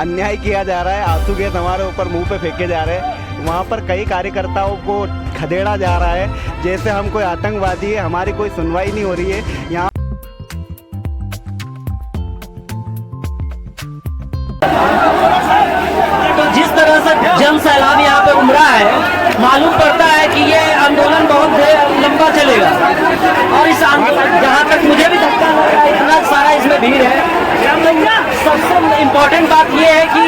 अन्याय किया जा रहा है, आंसू गैस हमारे ऊपर मुंह पे फेंके जा रहे हैं। वहाँ पर कई कार्यकर्ताओं को खदेड़ा जा रहा है जैसे हम कोई आतंकवादी है, हमारी कोई सुनवाई नहीं हो रही है। यहाँ तो जिस तरह से जन सैलाब यहाँ पे उमड़ा है, मालूम पड़ता है कि ये आंदोलन बहुत लंबा चलेगा। और इस आंदोलन, जहाँ तक मुझे भी धक्का लग रहा है, इतना सारा इसमें भीड़ है। सबसे इम्पोर्टेंट बात ये है कि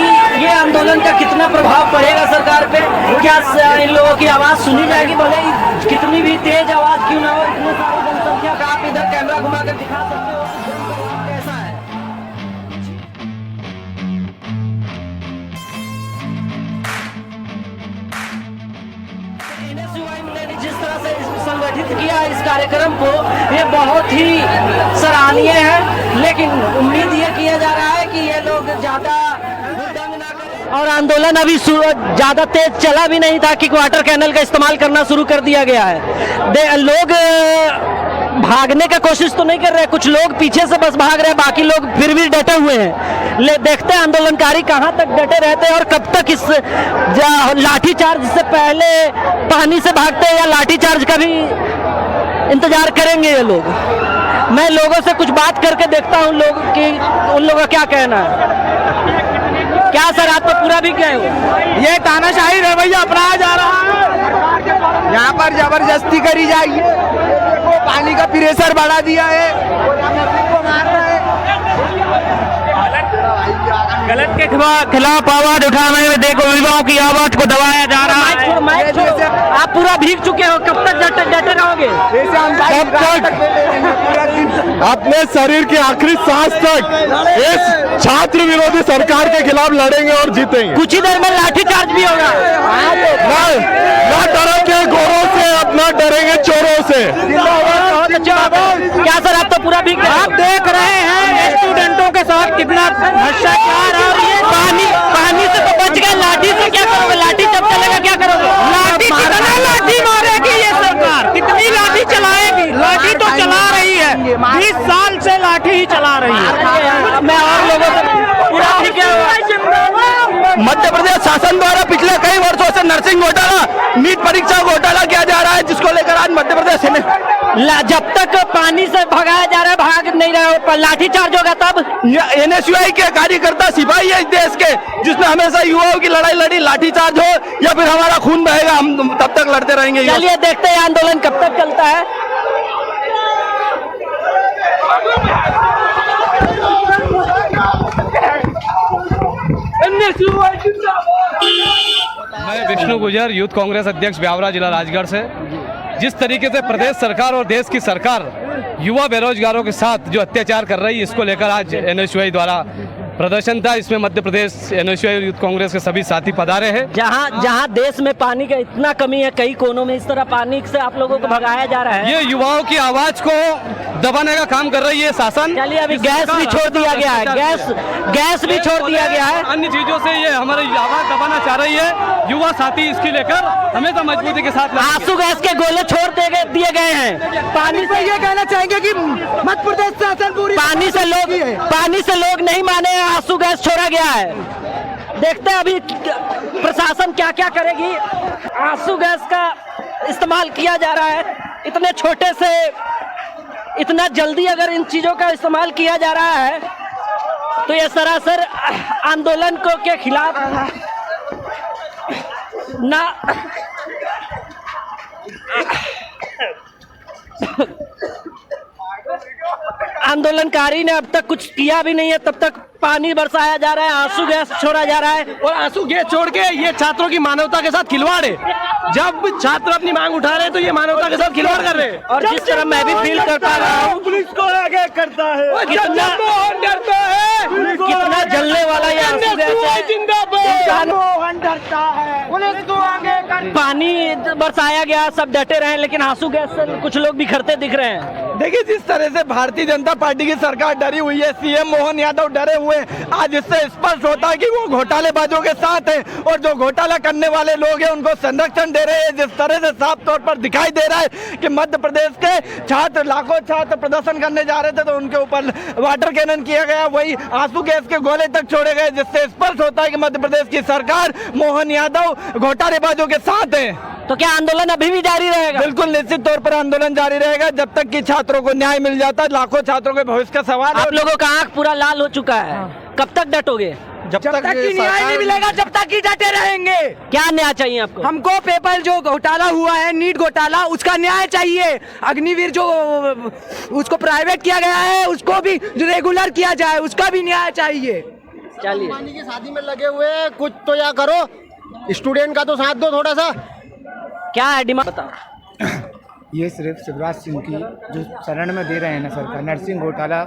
ये आंदोलन का कितना प्रभाव पड़ेगा सरकार पे। क्या इन लोगों की आवाज़ सुनी जाएगी, भले ही कितनी भी तेज आवाज़ क्यों ना हो। इतनी सारी जनसंख्या का आप इधर कैमरा घुमा कर दिखा सकते हो कैसा है। ने जिस तरह से संगठित किया इस कार्यक्रम को, ये बहुत ही सराहनीय है। लेकिन उम्मीद ये किया जा रहा है कि ये लोग ज्यादा हुड़दंग ना करें। और आंदोलन अभी ज्यादा तेज चला भी नहीं था कि क्वार्टर कैनल का इस्तेमाल करना शुरू कर दिया गया है। लोग भागने का कोशिश तो नहीं कर रहे, कुछ लोग पीछे से बस भाग रहे हैं, बाकी लोग फिर भी डटे हुए हैं। देखते हैं आंदोलनकारी कहां तक डटे रहते हैं और कब तक इस लाठीचार्ज से पहले पानी से भागते हैं या लाठीचार्ज का भी इंतजार करेंगे ये लोग। मैं लोगों से कुछ बात करके देखता हूं लोग कि उन लोगों का क्या कहना है। क्या सर, आप तो पूरा भी गए हो? ये तानाशाही रवैया अपनाया जा रहा है, यहाँ पर जबरदस्ती करी जाएगी। पानी का प्रेशर बढ़ा दिया है, मार रहा है। गलत के खिलाफ आवाज उठाने में देखो, युवाओं की आवाज को दबाया जा रहा है। आप पूरा भीग चुके हो, कब तक डटे रहोगे? अपने शरीर के आखिरी सांस तक इस छात्र विरोधी सरकार के खिलाफ लड़ेंगे और जीतेंगे। कुछ ही देर में लाठीचार्ज भी होगा। ना डरेंगे गोरों से, अपना डरेंगे चोरों से। क्या सर, आप तो पूरा भीग, आप देख रहे हैं स्टूडेंटों के साथ कितना भ्रष्टाचार है। पानी से तो बच गए, लाठी से क्या करोगे? लाठी जब चलेगा क्या करोगे? कितना लाठी मारेगी ये सरकार, कितनी लाठी चलाएगी? लाठी तो चला रही है, 20 साल से लाठी ही चला रही है। मैं और लोगों से पूरा ठीक है। मध्य प्रदेश शासन द्वारा पिछले कई वर्षों से नर्सिंग घोटाला, नीट परीक्षा घोटाला किया जा रहा है, जिसको लेकर आज मध्य प्रदेश में जब तक पानी से भगाया जा रहा है, भाग नहीं रहे हो, लाठीचार्ज होगा तब। NSUI के कार्यकर्ता सिपाही है इस देश के, जिसने हमेशा युवाओं की लड़ाई लड़ी। लाठीचार्ज हो या फिर हमारा खून बहेगा, हम तब तक लड़ते रहेंगे। चलिए देखते हैं आंदोलन कब तक चलता है। मैं विष्णु गुजर, यूथ कांग्रेस अध्यक्ष ब्यावरा, जिला राजगढ़ से। जिस तरीके से प्रदेश सरकार और देश की सरकार युवा बेरोजगारों के साथ जो अत्याचार कर रही है, इसको लेकर आज NSUI द्वारा प्रदर्शन था। इसमें मध्य प्रदेश NSUI और यूथ कांग्रेस के सभी साथी पधारे हैं। जहां देश में पानी का इतना कमी है, कई कोनों में इस तरह पानी से आप लोगों को भगाया जा रहा है। ये युवाओं की आवाज को दबाने का काम कर रही है शासन। चलिए, अभी गैस भी छोड़ दिया गया है, गैस भी छोड़ दिया गया है। अन्य चीजों से ये हमारी आवाज दबाना चाह रही है। युवा साथी इसकी लेकर हमेशा मजबूती के साथ आंसू गैस के गोले छोड़ दिए गए हैं। पानी से ये कहना चाहेंगे कि मध्य प्रदेश शासन पूरी पानी से लोग नहीं माने, आंसू गैस छोड़ा गया है। देखते हैं अभी प्रशासन क्या क्या करेगी। आंसू गैस का इस्तेमाल किया जा रहा है, इतने छोटे से इतना जल्दी अगर इन चीजों का इस्तेमाल किया जा रहा है तो ये सरासर आंदोलन को के खिलाफ ना आंदोलनकारी ने अब तक कुछ किया भी नहीं है, तब तक पानी बरसाया जा रहा है, आंसू गैस छोड़ा जा रहा है। और आंसू गैस छोड़ के ये छात्रों की मानवता के साथ खिलवाड़ है। जब छात्र अपनी मांग उठा रहे हैं तो ये मानवता के साथ खिलवाड़ कर रहे हैं। और जिस तरह मैं भी फील कर पा रहा हूँ, पुलिस को आगे करता है, कितना डरता है, कितना जलने वाला ये आंसू गैस है। डरता है, पुलिस को आगे करता है। पानी बरसाया गया, सब डटे रहे, लेकिन आंसू गैस से कुछ लोग बिखरते दिख रहे हैं। देखिए, जिस तरह से भारतीय जनता पार्टी की सरकार डरी हुई है, सीएम मोहन यादव डरे हुए हैं, आज इससे स्पष्ट होता है कि वो घोटालेबाजों के साथ हैं और जो घोटाला करने वाले लोग हैं उनको संरक्षण दे रहे हैं। जिस तरह से साफ तौर पर दिखाई दे रहा है कि मध्य प्रदेश के छात्र, लाखों छात्र प्रदर्शन करने जा रहे थे तो उनके ऊपर वाटर कैनन किया गया, वही आंसू गैस के गोले तक छोड़े गए, जिससे स्पष्ट होता है कि मध्य प्रदेश की सरकार मोहन यादव घोटालेबाजों के साथ है। तो क्या आंदोलन अभी भी जारी रहेगा? बिल्कुल निश्चित तौर पर आंदोलन जारी रहेगा जब तक कि छात्रों को न्याय मिल जाता है। लाखों छात्रों के भविष्य का सवाल है। आप लोगों का आंख पूरा लाल हो चुका है, कब तक डटोगे? जब तक कि न्याय नहीं मिलेगा जब तक कि डटे रहेंगे। क्या न्याय चाहिए आपको? हमको पेपर जो घोटाला हुआ है, नीट घोटाला, उसका न्याय चाहिए। अग्निवीर जो उसको प्राइवेट किया गया है उसको भी रेगुलर किया जाए, उसका भी न्याय चाहिए। चलिए, की शादी में लगे हुए हैं, कुछ तो या करो, स्टूडेंट का तो साथ दो थोड़ा सा। क्या है डिमांड बताओ? ये सिर्फ शिवराज सिंह की जो शरण में दे रहे हैं ना सरकार, नरसिंह घोटाला,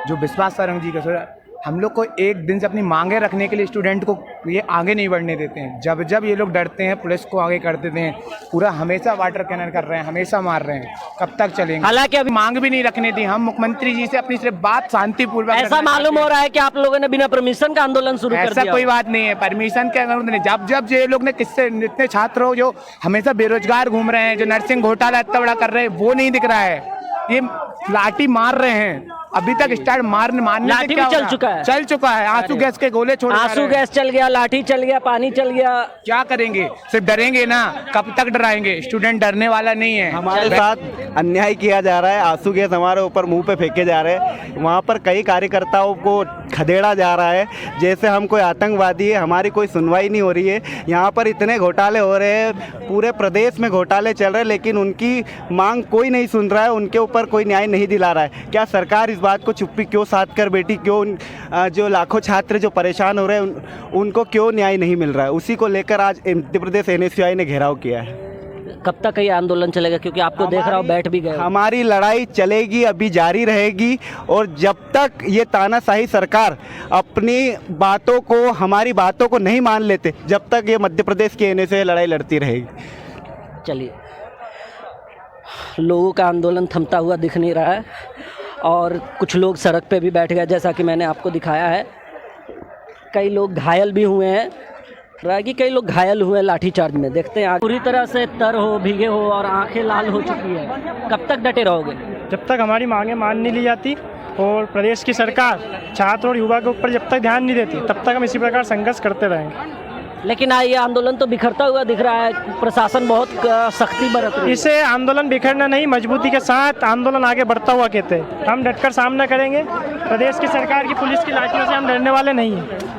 जो विश्वास सारंग जी का, हम लोग को एक दिन से अपनी मांगे रखने के लिए स्टूडेंट को ये आगे नहीं बढ़ने देते हैं। जब जब ये लोग डरते हैं पुलिस को आगे कर देते हैं, पूरा हमेशा वाटर कैनन कर रहे हैं, हमेशा मार रहे हैं। कब तक चलेंगे? हालांकि अभी मांग भी नहीं रखने दी। हम मुख्यमंत्री जी से अपनी सिर्फ बात शांतिपूर्वक, ऐसा मालूम हो रहा है कि आप लोगों ने बिना परमिशन का आंदोलन शुरू कर दिया। ऐसा कोई बात नहीं है, परमिशन के अनुरोध नहीं। जब जब ये लोग ने किससे, इतने छात्र हो जो हमेशा बेरोजगार घूम रहे हैं, जो नर्सिंग घोटाला इतना बड़ा कर रहे हैं, वो नहीं दिख रहा है। ये लाठी मार रहे हैं, अभी तक स्टार्ट मारने लाठी भी चल चुका है। चल चुका है, आंसू गैस के गोले छोड़, आंसू गैस चल गया, लाठी चल गया, पानी चल गया। क्या करेंगे? सिर्फ डरेंगे ना, कब तक डराएंगे? स्टूडेंट डरने वाला नहीं है। हमारे साथ अन्याय किया जा रहा है, आंसू गैस हमारे ऊपर मुंह पे फेंके जा रहे हैं। वहाँ पर कई कार्यकर्ताओं को खदेड़ा जा रहा है जैसे हम कोई आतंकवादी है, हमारी कोई सुनवाई नहीं हो रही है। यहाँ पर इतने घोटाले हो रहे हैं, पूरे प्रदेश में घोटाले चल रहे हैं, लेकिन उनकी मांग कोई नहीं सुन रहा है, उनके ऊपर कोई न्याय नहीं दिला रहा है। क्या सरकार इस बात को चुप्पी क्यों साध कर बैठी? क्यों जो लाखों छात्र जो परेशान हो रहे हैं उनको क्यों न्याय नहीं मिल रहा है? उसी को लेकर आज मध्य प्रदेश NSUI ने घेराव किया है। कब तक ये आंदोलन चलेगा? क्योंकि आपको देख रहा हूँ बैठ भी गए। हमारी लड़ाई चलेगी, अभी जारी रहेगी, और जब तक ये तानाशाही सरकार अपनी बातों को, हमारी बातों को नहीं मान लेते, जब तक ये मध्य प्रदेश की NSUI लड़ाई लड़ती रहेगी। चलिए, लोगों का आंदोलन थमता हुआ दिख नहीं रहा है और कुछ लोग सड़क पे भी बैठ गए, जैसा कि मैंने आपको दिखाया है। कई लोग घायल भी हुए हैं, कि कई लोग घायल हुए लाठीचार्ज में। देखते हैं पूरी तरह से तर हो, भीगे हो और आंखें लाल हो चुकी है। कब तक डटे रहोगे? जब तक हमारी मांगें मान नहीं ली जाती और प्रदेश की सरकार छात्र और युवा के ऊपर जब तक ध्यान नहीं देती, तब तक हम इसी प्रकार संघर्ष करते रहेंगे। लेकिन ये आंदोलन तो बिखरता हुआ दिख रहा है, प्रशासन बहुत सख्ती बरत रही है। इसे आंदोलन बिखरना नहीं, मजबूती के साथ आंदोलन आगे बढ़ता हुआ कहते हैं। हम डटकर सामना करेंगे। प्रदेश की सरकार की पुलिस की लाठियों से हम डरने वाले नहीं हैं।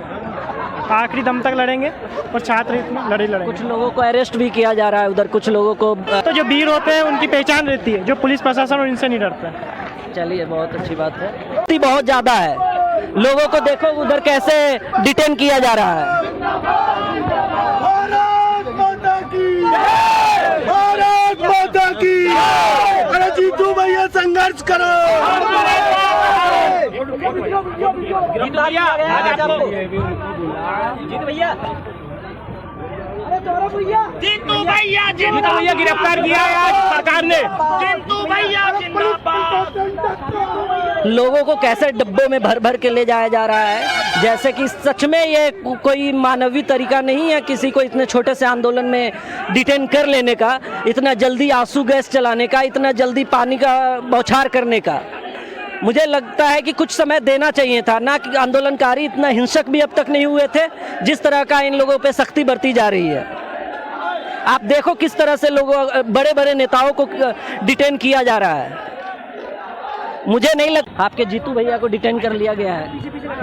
आखिरी दम तक लड़ेंगे और छात्र इतना लड़ेंगे। कुछ लोगों को अरेस्ट भी किया जा रहा है उधर, कुछ लोगों को तो जो वीर होते हैं उनकी पहचान रहती है, जो पुलिस प्रशासन और इनसे नहीं डरता। चलिए, बहुत अच्छी बात है। बहुत ज़्यादा है, लोगों को देखो उधर कैसे डिटेन किया जा रहा है। भारत माता की, अरे जीतू भैया संघर्ष करो। जीतू भैया गिरफ्तार किया है आज सरकार ने। जीतू भैया लोगों को कैसे डब्बों में भर भर के ले जाया जा रहा है, जैसे कि सच में ये कोई मानवीय तरीका नहीं है किसी को इतने छोटे से आंदोलन में डिटेन कर लेने का, इतना जल्दी आंसू गैस चलाने का, इतना जल्दी पानी का बौछार करने का। मुझे लगता है कि कुछ समय देना चाहिए था ना, कि आंदोलनकारी इतना हिंसक भी अब तक नहीं हुए थे जिस तरह का इन लोगों पे सख्ती बरती जा रही है। आप देखो किस तरह से लोगों, बड़े बड़े नेताओं को डिटेन किया जा रहा है। मुझे नहीं लगता आपके जीतू भैया को डिटेन कर लिया गया है,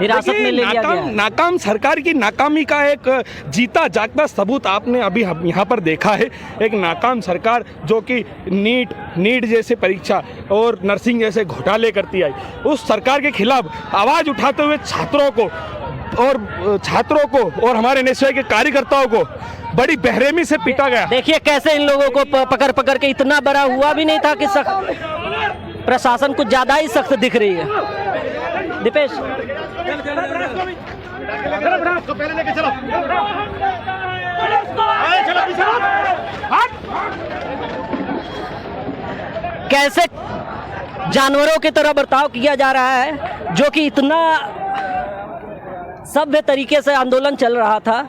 हिरासत में ले लिया गया है। नाकाम सरकार की नाकामी का एक जीता जागता सबूत आपने अभी यहाँ पर देखा है। एक नाकाम सरकार जो कि नीट जैसे परीक्षा और नर्सिंग जैसे घोटाले करती आई, उस सरकार के खिलाफ आवाज़ उठाते हुए छात्रों को और हमारे NSUI के कार्यकर्ताओं को बड़ी बेरहमी से पीटा गया। देखिए कैसे इन लोगों को पकड़ पकड़ के, इतना बड़ा हुआ भी नहीं था कि प्रशासन कुछ ज्यादा ही सख्त दिख रही है। दीपेश, कैसे जानवरों की तरह बर्ताव किया जा रहा है, जो कि इतना सभ्य तरीके से आंदोलन चल रहा था।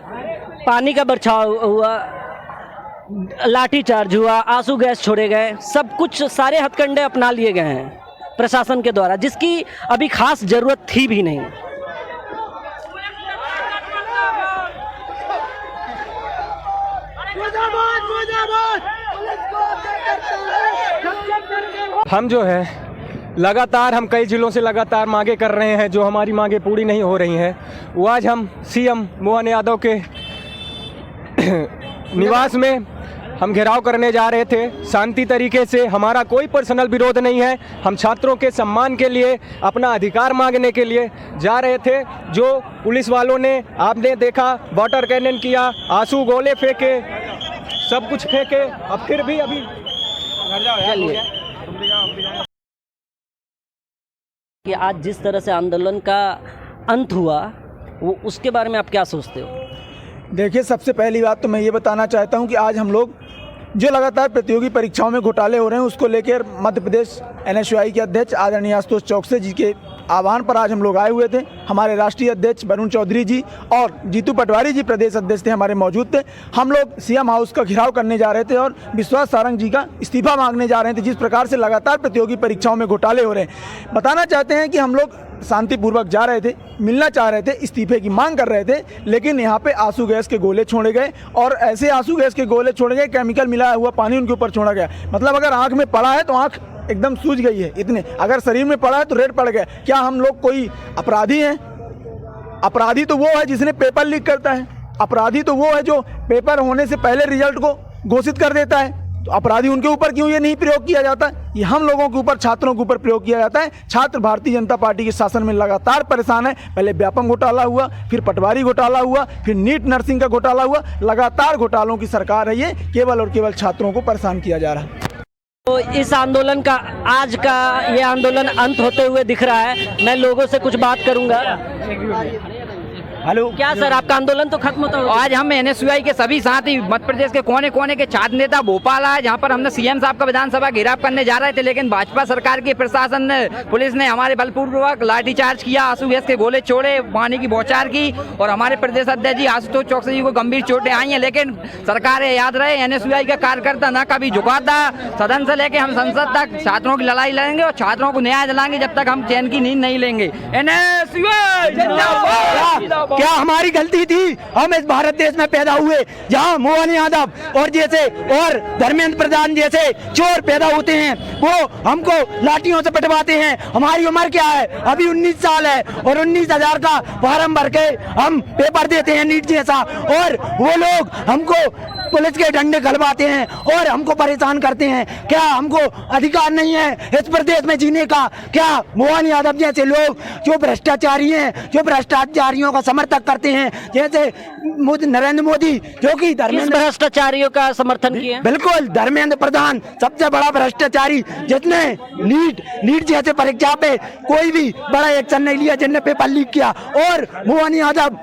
पानी का बर्छाव हुआ, लाठीचार्ज हुआ, आंसू गैस छोड़े गए, सब कुछ सारे हथकंडे अपना लिए गए हैं प्रशासन के द्वारा, जिसकी अभी खास जरूरत थी भी नहीं। हम जो है लगातार हम कई जिलों से लगातार मांगे कर रहे हैं, जो हमारी मांगे पूरी नहीं हो रही हैं। वो आज हम सीएम मोहन यादव के निवास में हम घेराव करने जा रहे थे शांति तरीके से। हमारा कोई पर्सनल विरोध नहीं है, हम छात्रों के सम्मान के लिए, अपना अधिकार मांगने के लिए जा रहे थे। जो पुलिस वालों ने, आपने देखा, वाटर कैनन किया, आंसू गोले फेंके, सब कुछ फेंके, अब फिर भी अभी कि आज जिस तरह से आंदोलन का अंत हुआ, वो उसके बारे में आप क्या सोचते हो? देखिए, सबसे पहली बात तो मैं ये बताना चाहता हूँ कि आज हम लोग जो लगातार प्रतियोगी परीक्षाओं में घोटाले हो रहे हैं, उसको लेकर मध्य प्रदेश NSUI के अध्यक्ष आदरणीय आशुतोष चौकसे जी के आह्वान पर आज हम लोग आए हुए थे। हमारे राष्ट्रीय अध्यक्ष वरुण चौधरी जी और जीतू पटवारी जी प्रदेश अध्यक्ष थे, हमारे मौजूद थे। हम लोग सीएम हाउस का घेराव करने जा रहे थे और विश्वास सारंग जी का इस्तीफा मांगने जा रहे थे। जिस प्रकार से लगातार प्रतियोगी परीक्षाओं में घोटाले हो रहे हैं, बताना चाहते हैं कि हम लोग शांतिपूर्वक जा रहे थे, मिलना चाह रहे थे, इस्तीफे की मांग कर रहे थे, लेकिन यहाँ पे आंसू गैस के गोले छोड़े गए और ऐसे आंसू गैस के गोले छोड़े गए, केमिकल मिलाया हुआ पानी उनके ऊपर छोड़ा गया। मतलब अगर आँख में पड़ा है तो आँख एकदम सूज गई है, इतने। अगर शरीर में पड़ा है तो रेड पड़ गया। क्या हम लोग कोई अपराधी हैं? अपराधी तो वो है जिसने पेपर लीक करता है, अपराधी तो वो है जो पेपर होने से पहले रिजल्ट को घोषित कर देता है। तो अपराधी उनके ऊपर क्यों ये नहीं प्रयोग किया जाता? ये हम लोगों के ऊपर, छात्रों के ऊपर प्रयोग किया जाता है। छात्र भारतीय जनता पार्टी के शासन में लगातार परेशान है। पहले व्यापम घोटाला हुआ, फिर पटवारी घोटाला हुआ, फिर नीट नर्सिंग का घोटाला हुआ। लगातार घोटालों की सरकार है ये, केवल और केवल छात्रों को परेशान किया जा रहा है। तो इस आंदोलन का, आज का ये आंदोलन अंत होते हुए दिख रहा है। मैं लोगों से कुछ बात करूंगा। हेलो, क्या सर, आपका आंदोलन तो खत्म होता है? आज हम NSUI के सभी साथी मध्य प्रदेश के कोने कोने के छात्र नेता भोपाल आए, जहां पर हमने सीएम साहब का विधानसभा घेराव करने जा रहे थे, लेकिन भाजपा सरकार के प्रशासन ने, पुलिस ने हमारे बलपूर्वक लाठीचार्ज किया, आंसू गैस के गोले छोड़े, पानी की बौछार की और हमारे प्रदेश अध्यक्ष जी आशुतोष चौकसे जी को गंभीर चोटें आई हैं। लेकिन सरकार याद रहे, NSUI का कार्यकर्ता न कभी झुकाता। सदन से लेके हम संसद तक छात्रों की लड़ाई लड़ेंगे और छात्रों को न्याय दिलाएंगे जब तक हम चैन की नींद नहीं लेंगे। NSUI जिंदाबाद। क्या हमारी गलती थी? हम इस भारत देश में पैदा हुए जहां मोहन यादव और जैसे और धर्मेंद्र प्रधान जैसे चोर पैदा होते हैं, वो हमको लाठियों से पिटवाते हैं। हमारी उम्र क्या है? अभी 19 साल है और 19,000 का फार्म भर के हम पेपर देते हैं नीट जैसा, और वो लोग हमको पुलिस के डंडे खलवाते हैं और हमको परेशान करते हैं। क्या हमको अधिकार नहीं है इस प्रदेश में जीने का? क्या मोहन यादव जैसे लोग जो भ्रष्टाचारी हैं, जो भ्रष्टाचारियों का समर्थक करते हैं, जैसे नरेंद्र मोदी जो कि धर्मेंद्र भ्रष्टाचारियों का समर्थन किया? बिल्कुल, धर्मेंद्र प्रधान सबसे बड़ा भ्रष्टाचारी, जिसने नीट जैसे परीक्षा पे कोई भी बड़ा एक्शन नहीं लिया, जिसने पेपर लीक किया, और मोहन यादव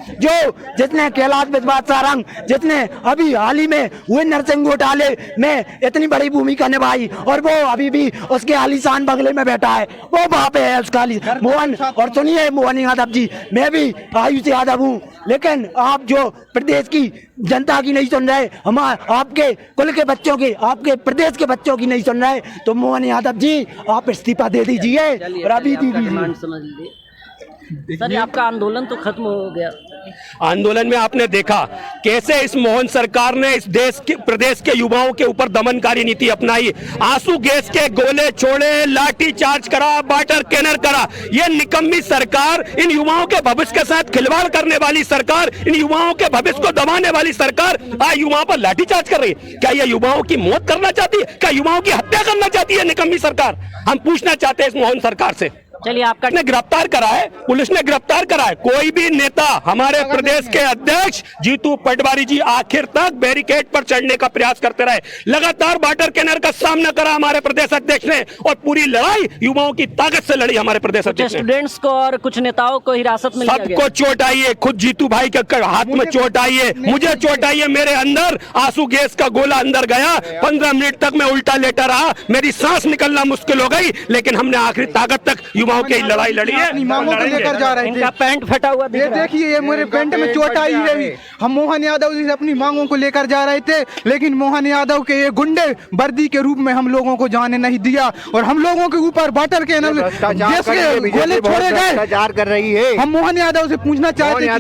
जिसने कैलाश विश्वास सारंग, जिसने अभी हाल ही में हुए नरसिंह घोटाले में इतनी बड़ी भूमिका निभाई, और वो अभी भी उसके आलीशान बंगले में बैठा है, वो वहां पे है उसका मोहन। और सुनिए मोहन यादव जी, मैं भी आयुष यादव हूँ, लेकिन आप जो प्रदेश की जनता की नहीं सुन रहे, हम आपके कुल के बच्चों की, आपके प्रदेश के बच्चों की नहीं सुन रहे, तो मोहन यादव जी आप इस्तीफा दे दीजिए और अभी दे दीजिए। सर, आपका आंदोलन तो खत्म हो गया। आंदोलन में आपने देखा कैसे इस मोहन सरकार ने इस देश के, प्रदेश के युवाओं के ऊपर दमनकारी नीति अपनाई। आंसू गैस के गोले छोड़े, लाठी चार्ज करा, वाटर कैनन करा। ये निकम्मी सरकार, इन युवाओं के भविष्य के साथ खिलवाड़ करने वाली सरकार, इन युवाओं के भविष्य को दबाने वाली सरकार आज युवाओं पर लाठी चार्ज कर रही है। क्या ये युवाओं की मौत करना चाहती है? क्या युवाओं की हत्या करना चाहती है निकम्मी सरकार? हम पूछना चाहते हैं इस मोहन सरकार से। चलिए आपका ने गिरफ्तार करा है, पुलिस ने गिरफ्तार करा है। कोई भी नेता, हमारे प्रदेश के अध्यक्ष जीतू पटवारी जी आखिर तक बैरिकेड पर चढ़ने का प्रयास करते रहे। लगातार बॉर्डर कैनर का सामना करा हमारे प्रदेश अध्यक्ष ने और पूरी लड़ाई युवाओं की ताकत से लड़ी हमारे प्रदेश अध्यक्ष ने। स्टूडेंट्स को और कुछ नेताओं को हिरासत में लिया गया। सबको चोट आई है, खुद जीतू भाई के हाथ में चोट आई है, मुझे चोट आई है, मेरे अंदर आंसू गैस का गोला अंदर गया, 15 मिनट तक मैं उल्टा लेटा रहा, मेरी सांस निकलना मुश्किल हो गई, लेकिन हमने आखिरी ताकत तक युवाओं की लड़ाई लड़ी है। मांगों को लेकर जा रहे थे। इनका पैंट फटा हुआ दिख ये रहा है। देखिए, ये मेरे पैंट में चोट आई है। हम मोहन यादव जी से अपनी मांगों को लेकर जा रहे थे, लेकिन मोहन यादव के ये गुंडे वर्दी के रूप में हम लोगों को जाने नहीं दिया और हम लोगों के ऊपर बॉर्डर के गोले छोड़े गए कर रही है। हम मोहन यादव से पूछना चाहते हैं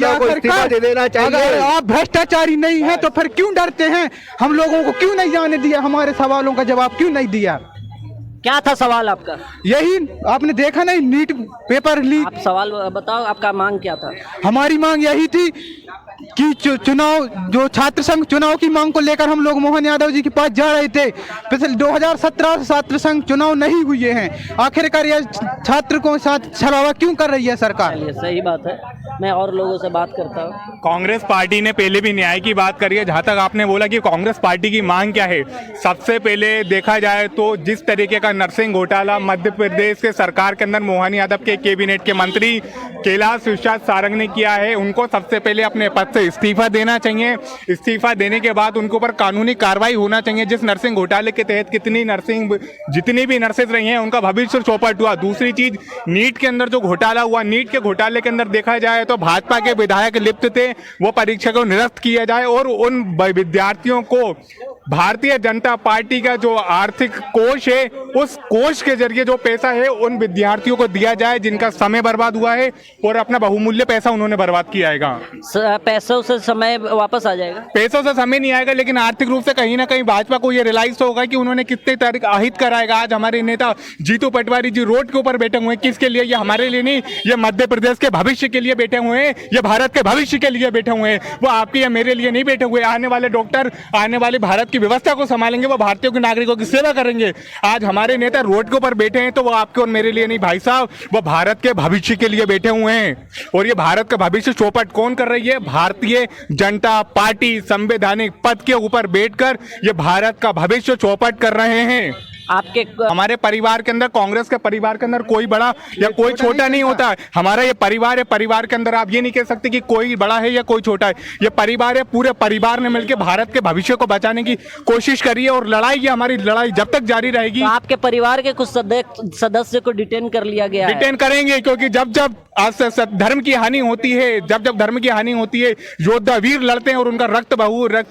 कि अगर आप भ्रष्टाचारी नहीं है तो फिर क्यों डरते हैं? हम लोगों को क्यों नहीं जाने दिया? हमारे सवालों का जवाब क्यों नहीं दिया? क्या था सवाल आपका? यही आपने देखा नहीं, नीट पेपर लीक। आप सवाल बताओ, आपका मांग क्या था? हमारी मांग यही थी कि चुनाव, जो छात्र संघ चुनाव की मांग को लेकर हम लोग मोहन यादव जी के पास जा रहे थे। पिछले 2017 छात्र संघ चुनाव नहीं हुए हैं, आखिरकार यह छात्र को साथ छलावा क्यों कर रही है सरकार? चलिए, सही बात है, मैं और लोगों से बात करता हूँ। कांग्रेस पार्टी ने पहले भी न्याय की बात करी है। जहाँ तक आपने बोला कि कांग्रेस पार्टी की मांग क्या है, सबसे पहले देखा जाए तो जिस तरीके का नरसिंह घोटाला मध्य प्रदेश के सरकार के अंदर मोहन यादव के कैबिनेट के मंत्री कैलाश विश्वास सारंग ने किया है, उनको सबसे पहले अपने पद से इस्तीफा देना चाहिए। इस्तीफा देने के बाद उनके ऊपर कानूनी कार्रवाई होना चाहिए। जिस नर्सिंग घोटाले के तहत जितनी भी नर्सेज रही हैं उनका भविष्य चौपट हुआ। दूसरी चीज, नीट के अंदर जो घोटाला हुआ, नीट के घोटाले के अंदर देखा जाए तो भाजपा के विधायक लिप्त थे, वो परीक्षा को निरस्त किया जाए और उन विद्यार्थियों को भारतीय जनता पार्टी का जो आर्थिक कोष है, उस कोष के जरिए जो पैसा है उन विद्यार्थियों को दिया जाए जिनका समय बर्बाद हुआ है और अपना बहुमूल्य पैसा उन्होंने बर्बाद किया है। पैसों से समय वापस आ जाएगा? पैसों से समय नहीं आएगा, लेकिन आर्थिक रूप से कहीं ना कहीं भाजपा को ये रियलाइज होगा कि उन्होंने कितने तारीख अहित कराएगा। आज हमारे नेता जीतू पटवारी जी रोड के ऊपर बैठे हुए हैं, किसके लिए? ये हमारे लिए नहीं, ये मध्य प्रदेश के भविष्य के लिए बैठे हुए हैं, ये भारत के भविष्य के लिए बैठे हुए हैं। वो आपके या मेरे लिए नहीं बैठे हुए। आने वाले डॉक्टर, आने वाले भारत की व्यवस्था को संभालेंगे, वो भारतीयों के नागरिकों की सेवा करेंगे। आज हमारे नेता रोड के ऊपर बैठे हैं तो वो आपके और मेरे लिए नहीं भाई साहब, वो भारत के भविष्य के लिए बैठे हुए हैं। और ये भारत का भविष्य चौपट कौन कर रही है? भारतीय जनता पार्टी संवैधानिक पद के ऊपर बैठकर ये भारत का भविष्य चौपट कर रहे हैं। आपके हमारे परिवार के अंदर, कांग्रेस के परिवार के अंदर कोई बड़ा या कोई छोटा नहीं होता है। हमारा ये परिवार है, परिवार के अंदर आप ये नहीं कह सकते कि कोई बड़ा है या कोई छोटा है। ये परिवार है, पूरे परिवार ने मिलकर भारत के भविष्य को बचाने की कोशिश करी है और लड़ाई, ये हमारी लड़ाई जब तक जारी रहेगी। तो आपके परिवार के कुछ सदस्य को डिटेन कर लिया गया है? डिटेन करेंगे, क्योंकि जब जब धर्म की हानि होती है, जब जब धर्म की हानि होती है, योद्धा वीर लड़ते हैं और उनका रक्त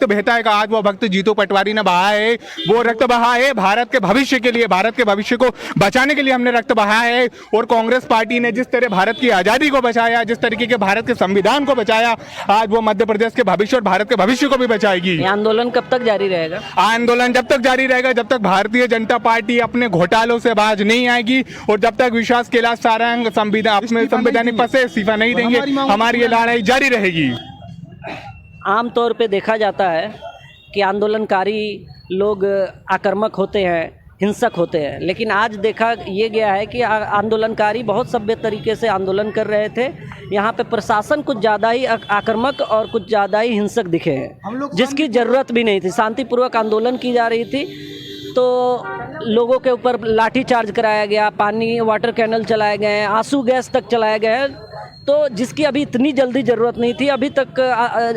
बहता है। आज वो भक्त जीतू पटवारी ने बहा है, वो रक्त बहा है भारत के भविष्य के लिए, भारत के भविष्य को बचाने के लिए हमने रक्त बहाया है। और कांग्रेस पार्टी ने जिस तरह भारत की आजादी को बचाया, जिस तरीके के भारत के संविधान को बचाया, आज वो मध्य प्रदेश के भविष्य और भारत के भविष्य को भी बचाएगी। आंदोलन कब तक जारी रहेगा? आंदोलन जब तक जारी रहेगा जब तक भारतीय जनता पार्टी अपने घोटालों से बाज नहीं आएगी और जब तक विश्वास कैलाश सारंग संवैधानिक पद से इस्तीफा नहीं देंगे, हमारी ये लड़ाई जारी रहेगी। आमतौर पे देखा जाता है कि आंदोलनकारी लोग आक्रामक होते हैं, हिंसक होते हैं, लेकिन आज देखा ये गया है कि आंदोलनकारी बहुत सभ्य तरीके से आंदोलन कर रहे थे। यहाँ पे प्रशासन कुछ ज़्यादा ही आक्रामक और कुछ ज़्यादा ही हिंसक दिखे हैं, जिसकी ज़रूरत भी नहीं थी। शांतिपूर्वक आंदोलन की जा रही थी तो लोगों के ऊपर लाठी चार्ज कराया गया, पानी वाटर कैनल चलाए गए, आंसू गैस तक चलाए गए, तो जिसकी अभी इतनी जल्दी ज़रूरत नहीं थी। अभी तक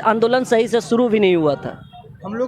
आंदोलन सही से शुरू भी नहीं हुआ था। हम लोग